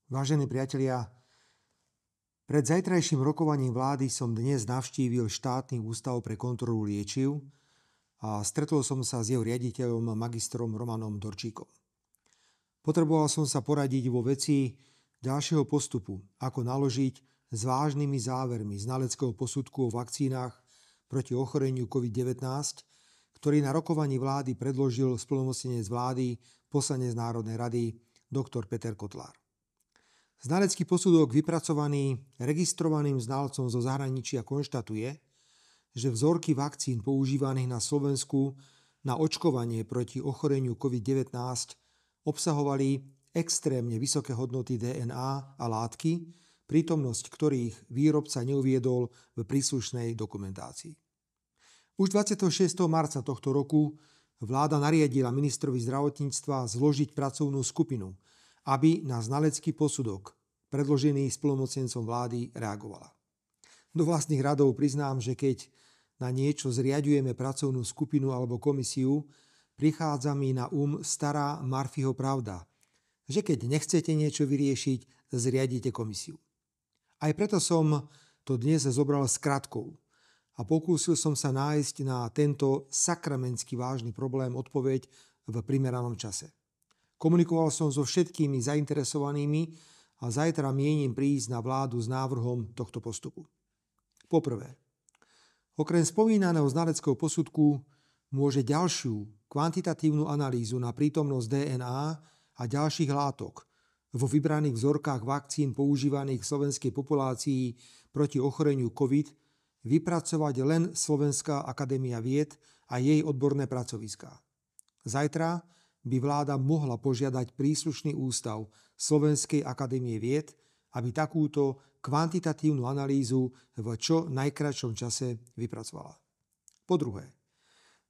Vážení priatelia, pred zajtrajším rokovaním vlády som dnes navštívil štátny ústav pre kontrolu liečiv a stretol som sa s jeho riaditeľom magistrom Romanom Dorčíkom. Potreboval som sa poradiť vo veci ďalšieho postupu, ako naložiť s vážnymi závermi znaleckého posudku o vakcínach proti ochoreniu COVID-19, ktorý na rokovaní vlády predložil splnomocnenec vlády, poslanec Národnej rady, doktor Peter Kotlár. Znalecký posudok vypracovaný registrovaným znalcom zo zahraničia konštatuje, že vzorky vakcín používaných na Slovensku na očkovanie proti ochoreniu COVID-19 obsahovali extrémne vysoké hodnoty DNA a látky, prítomnosť ktorých výrobca neuviedol v príslušnej dokumentácii. Už 26. marca tohto roku vláda nariadila ministrovi zdravotníctva zložiť pracovnú skupinu, aby na znalecký posudok predložený splnomocnencom vlády reagovala. Do vlastných radov priznám, že keď na niečo zriaďujeme pracovnú skupinu alebo komisiu, prichádza mi na stará Murphyho pravda, že keď nechcete niečo vyriešiť, zriadite komisiu. Aj preto som to dnes zobral skratkou a pokúsil som sa nájsť na tento sakramentsky vážny problém odpoveď v primeranom čase. Komunikoval som so všetkými zainteresovanými a zajtra mienim prísť na vládu s návrhom tohto postupu. Poprvé, okrem spomínaného znaleckého posudku môže ďalšiu kvantitatívnu analýzu na prítomnosť DNA a ďalších látok vo vybraných vzorkách vakcín používaných v slovenskej populácii proti ochoreniu COVID vypracovať len Slovenská akadémia vied a jej odborné pracoviská. Zajtra by vláda mohla požiadať príslušný ústav Slovenskej akadémie vied, aby takúto kvantitatívnu analýzu v čo najkratšom čase vypracovala. Po druhé,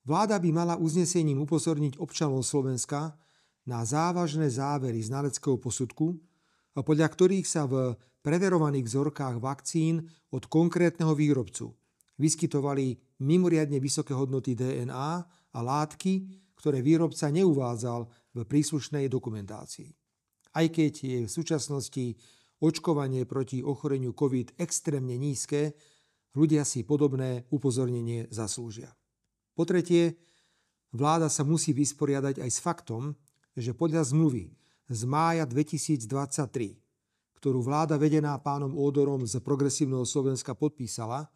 vláda by mala uznesením upozorniť občanov Slovenska na závažné závery znaleckého posudku, podľa ktorých sa v preverovaných vzorkách vakcín od konkrétneho výrobcu vyskytovali mimoriadne vysoké hodnoty DNA a látky, ktoré výrobca neuvádzal v príslušnej dokumentácii. Aj keď je v súčasnosti očkovanie proti ochoreniu COVID extrémne nízke, ľudia si podobné upozornenie zaslúžia. Po tretie, vláda sa musí vysporiadať aj s faktom, že podľa zmluvy z mája 2023, ktorú vláda vedená pánom Ódorom z Progresívneho Slovenska podpísala,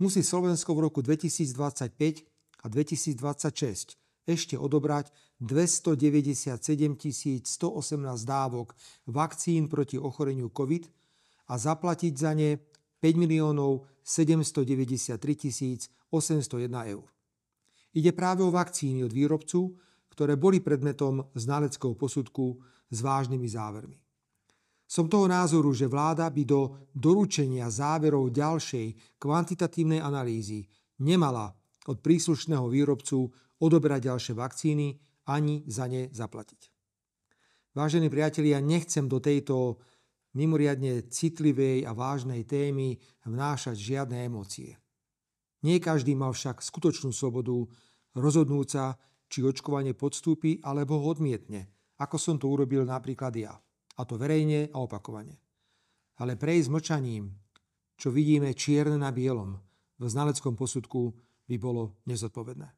musí Slovensko v roku 2025 a 2026 ešte odobrať 297 118 dávok vakcín proti ochoreniu COVID a zaplatiť za ne 5 793 801 eur. Ide práve o vakcíny od výrobcu, ktoré boli predmetom znaleckého posudku s vážnymi závermi. Som toho názoru, že vláda by do doručenia záverov ďalšej kvantitatívnej analýzy nemala od príslušného výrobcu odoberať ďalšie vakcíny ani za ne zaplatiť. Vážení priatelia, nechcem do tejto mimoriadne citlivej a vážnej témy vnášať žiadne emócie. Nie každý mal však skutočnú slobodu rozhodnúť sa, či očkovanie podstúpi alebo ho odmietne, ako som to urobil napríklad ja. A to verejne a opakovane. Ale prejsť mlčaním, čo vidíme čierne na bielom v znaleckom posudku, by bolo nezodpovedné.